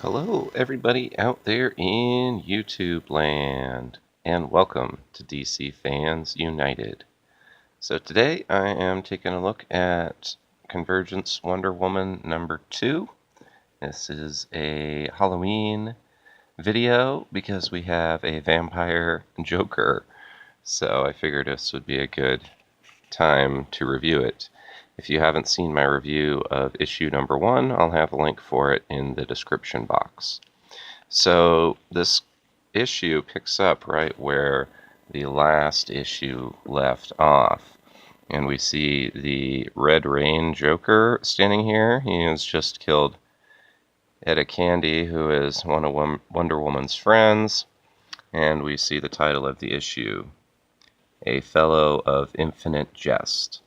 Hello, everybody out there in YouTube land, and welcome to DC Fans United. So today I am taking a look at Convergence Wonder Woman number 2. This is a Halloween video because we have a vampire Joker, so I figured this would be a good time to review it. If you haven't seen my review of issue number 1, I'll have a link for it in the description box. So this issue picks up right where the last issue left off. And we see the Red Rain Joker standing here. He has just killed Etta Candy, who is one of Wonder Woman's friends. And we see the title of the issue, A Fellow of Infinite Jest.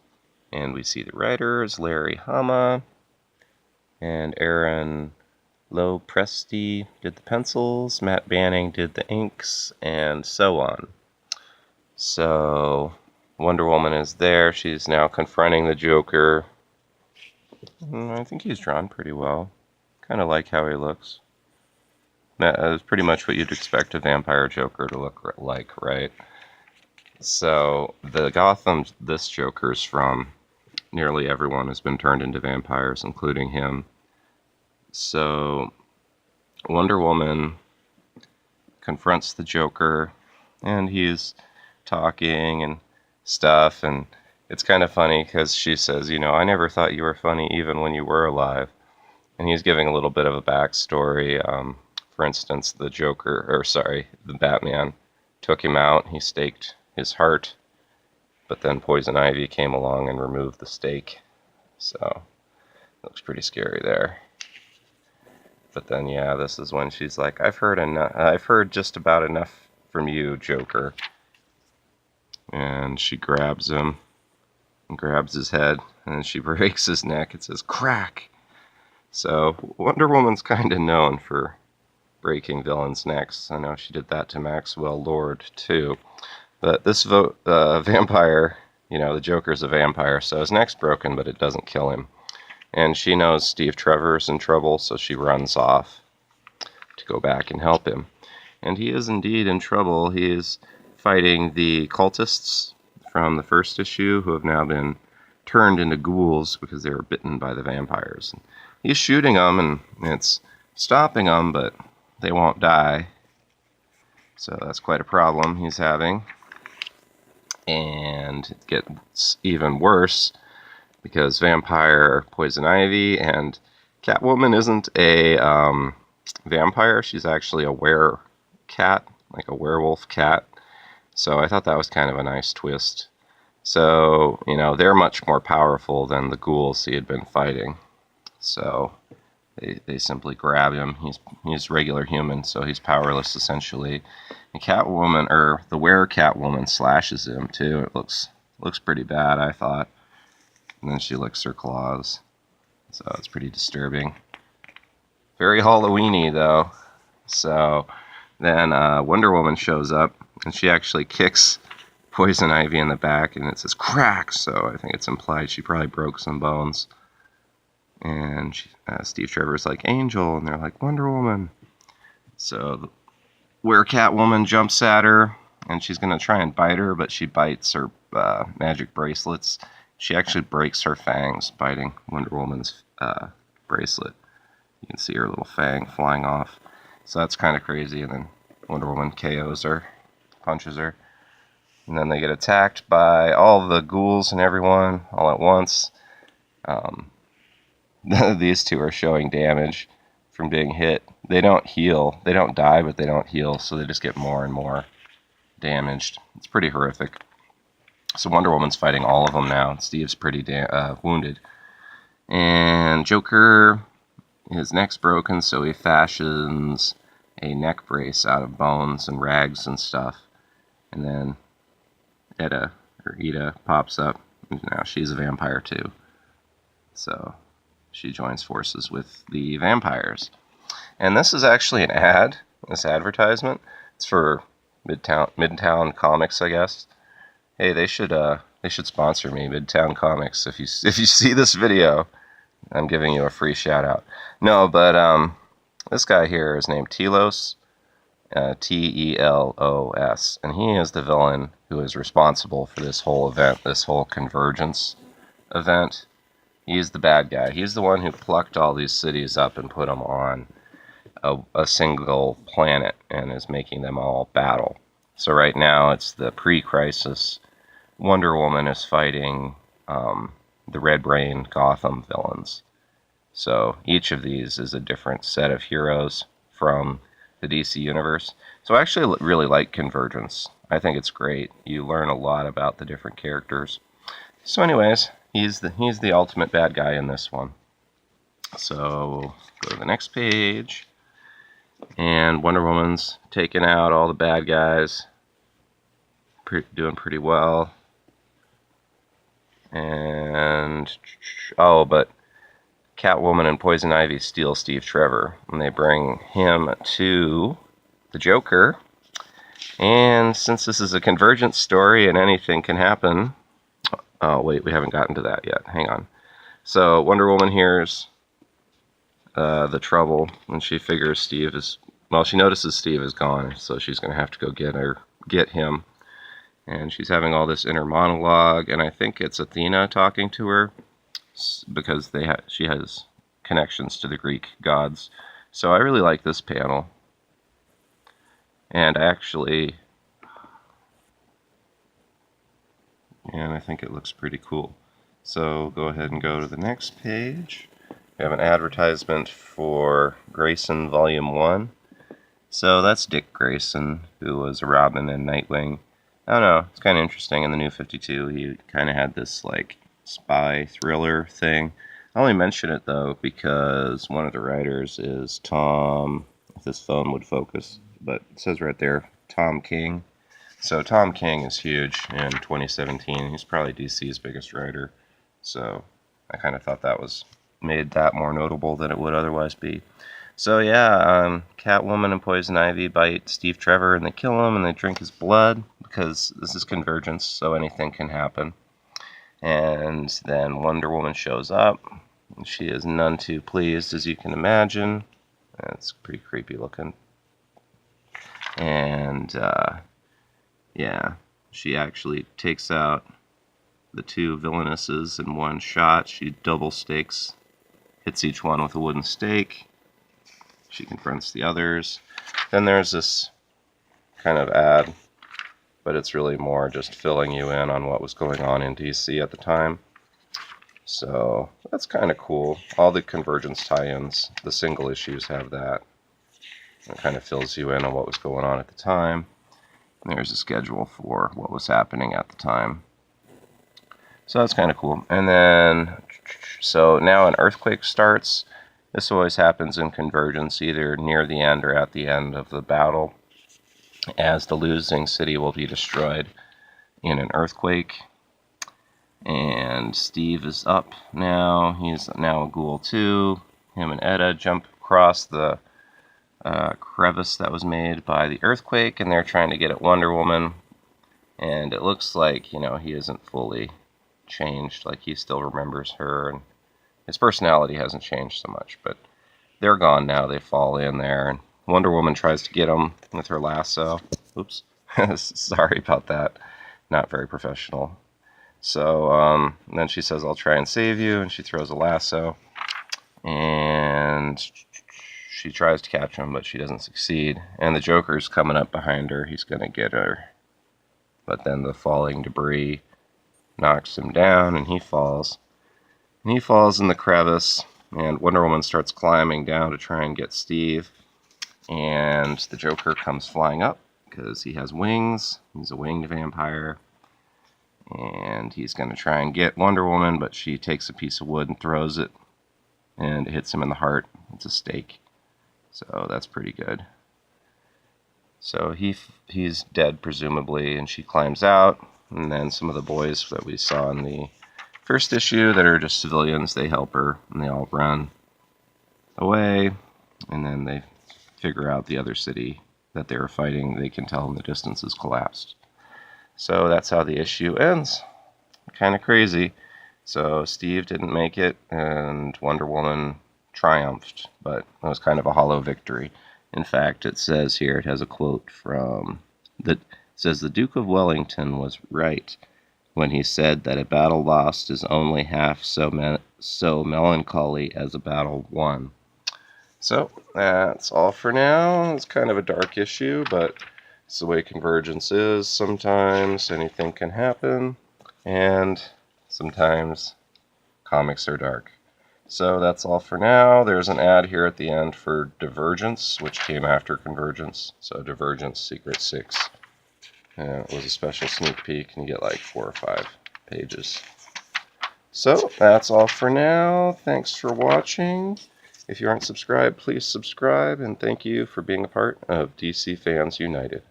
And we see the writers, Larry Hama and Aaron Lopresti did the pencils, Matt Banning did the inks, and so on. So Wonder Woman is there. She's now confronting the Joker. I think he's drawn pretty well. Kind of like how he looks. That is pretty much what you'd expect a vampire Joker to look like, right? So the Gotham this Joker's from, nearly everyone has been turned into vampires, including him. So Wonder Woman confronts the Joker, and he's talking and stuff, and it's kind of funny because she says, I never thought you were funny even when you were alive. And he's giving a little bit of a backstory. For instance, the Batman took him out, he staked his heart, but then Poison Ivy came along and removed the stake. So it looks pretty scary there. But then, yeah, this is when she's like, I've heard just about enough from you, Joker. And she grabs him and grabs his head, and then she breaks his neck. It says, crack! So Wonder Woman's kind of known for breaking villains' necks. I know she did that to Maxwell Lord, too. But this vampire, the Joker's a vampire, so his neck's broken, but it doesn't kill him. And she knows Steve Trevor's in trouble, so she runs off to go back and help him. And he is indeed in trouble. He is fighting the cultists from the first issue, who have now been turned into ghouls because they were bitten by the vampires. And he's shooting them, and it's stopping them, but they won't die. So that's quite a problem he's having. And it gets even worse because vampire Poison Ivy and Catwoman isn't a vampire. She's actually a were-cat, like a werewolf cat. So I thought that was kind of a nice twist. So, they're much more powerful than the ghouls he had been fighting. So they simply grab him. He's regular human, so he's powerless essentially. And Catwoman, or the were-Catwoman, slashes him too. It looks pretty bad, I thought. And then she licks her claws. So it's pretty disturbing. Very Halloween-y, though. So then Wonder Woman shows up, and she actually kicks Poison Ivy in the back, and it says crack. So I think it's implied she probably broke some bones. And Steve Trevor's like, Angel, and they're like, Wonder Woman. So where Catwoman jumps at her, and she's going to try and bite her, but she bites her magic bracelets. She actually breaks her fangs biting Wonder Woman's bracelet. You can see her little fang flying off. So that's kind of crazy, and then Wonder Woman KOs her, punches her. And then they get attacked by all the ghouls and everyone all at once. These two are showing damage from being hit. They don't heal. They don't die, but they don't heal, so they just get more and more damaged. It's pretty horrific. So Wonder Woman's fighting all of them now. Steve's pretty wounded. And Joker, his neck's broken, so he fashions a neck brace out of bones and rags and stuff. And then Etta pops up. And now she's a vampire too. So she joins forces with the vampires. And this is actually an ad, this advertisement. It's for Midtown Comics, I guess. Hey, they should sponsor me, Midtown Comics. If you see this video, I'm giving you a free shout out. No, but This guy here is named Telos, Telos, and he is the villain who is responsible for this whole event, this whole Convergence event. He's the bad guy. He's the one who plucked all these cities up and put them on a single planet and is making them all battle. So right now it's the pre-crisis. Wonder Woman is fighting the Red Rain Gotham villains. So each of these is a different set of heroes from the DC universe. So I actually really like Convergence. I think it's great. You learn a lot about the different characters. So anyways, he's the ultimate bad guy in this one. So go to the next page. And Wonder Woman's taking out all the bad guys. Doing pretty well. And but Catwoman and Poison Ivy steal Steve Trevor, and they bring him to the Joker. And since this is a Convergence story and anything can happen... Oh, wait, we haven't gotten to that yet. Hang on. So Wonder Woman hears the trouble, and she figures Steve is... Well, she notices Steve is gone, so she's going to have to go get him. And she's having all this inner monologue, and I think it's Athena talking to her, because she has connections to the Greek gods. So I really like this panel. And I think it looks pretty cool. So go ahead and go to the next page. We have an advertisement for Grayson Volume 1. So that's Dick Grayson, who was Robin and Nightwing. I don't know, it's kind of interesting. In the New 52, he kind of had this, like, spy thriller thing. I only mention it, though, because one of the writers is Tom, if this phone would focus, but it says right there, Tom King. So Tom King is huge in 2017. He's probably DC's biggest writer. So I kind of thought that made that more notable than it would otherwise be. So yeah, Catwoman and Poison Ivy bite Steve Trevor and they kill him and they drink his blood because this is Convergence, so anything can happen. And then Wonder Woman shows up. And she is none too pleased, as you can imagine. It's pretty creepy looking. And yeah, she actually takes out the two villainesses in one shot. She double stakes, hits each one with a wooden stake. She confronts the others. Then there's this kind of ad, but it's really more just filling you in on what was going on in DC at the time. So that's kind of cool. All the Convergence tie-ins, the single issues have that. It kind of fills you in on what was going on at the time. And there's a schedule for what was happening at the time. So that's kind of cool. And then, so now an earthquake starts. This always happens in Convergence, either near the end or at the end of the battle, as the losing city will be destroyed in an earthquake. And Steve is up now. He's now a ghoul too. Him and Etta jump across the crevice that was made by the earthquake, and they're trying to get at Wonder Woman. And it looks like, you know, he isn't fully changed. Like, he still remembers her, and his personality hasn't changed so much. But they're gone now. They fall in there, and Wonder Woman tries to get him with her lasso. Oops. Sorry about that. Not very professional. So then she says, I'll try and save you, and she throws a lasso. And she tries to catch him, but she doesn't succeed. And the Joker's coming up behind her. He's going to get her. But then the falling debris knocks him down, and he falls. And he falls in the crevice, and Wonder Woman starts climbing down to try and get Steve. And the Joker comes flying up, because he has wings. He's a winged vampire. And he's going to try and get Wonder Woman, but she takes a piece of wood and throws it. And it hits him in the heart. It's a stake. So that's pretty good. So he's dead, presumably, and she climbs out. And then some of the boys that we saw in the first issue that are just civilians, they help her, and they all run away. And then they figure out the other city that they were fighting. They can tell in the distance has collapsed. So that's how the issue ends. Kind of crazy. So Steve didn't make it, and Wonder Woman triumphed, but it was kind of a hollow victory. In fact, it says here, it has a quote from the says the Duke of Wellington was right when he said that a battle lost is only half so melancholy as a battle won. So that's all for now. It's kind of a dark issue, but it's the way Convergence is. Sometimes anything can happen, and sometimes comics are dark. So that's all for now. There's an ad here at the end for Divergence, which came after Convergence. So Divergence Secret 6. It was a special sneak peek, and you get like 4 or 5 pages. So that's all for now. Thanks for watching. If you aren't subscribed, please subscribe, and thank you for being a part of DC Fans United.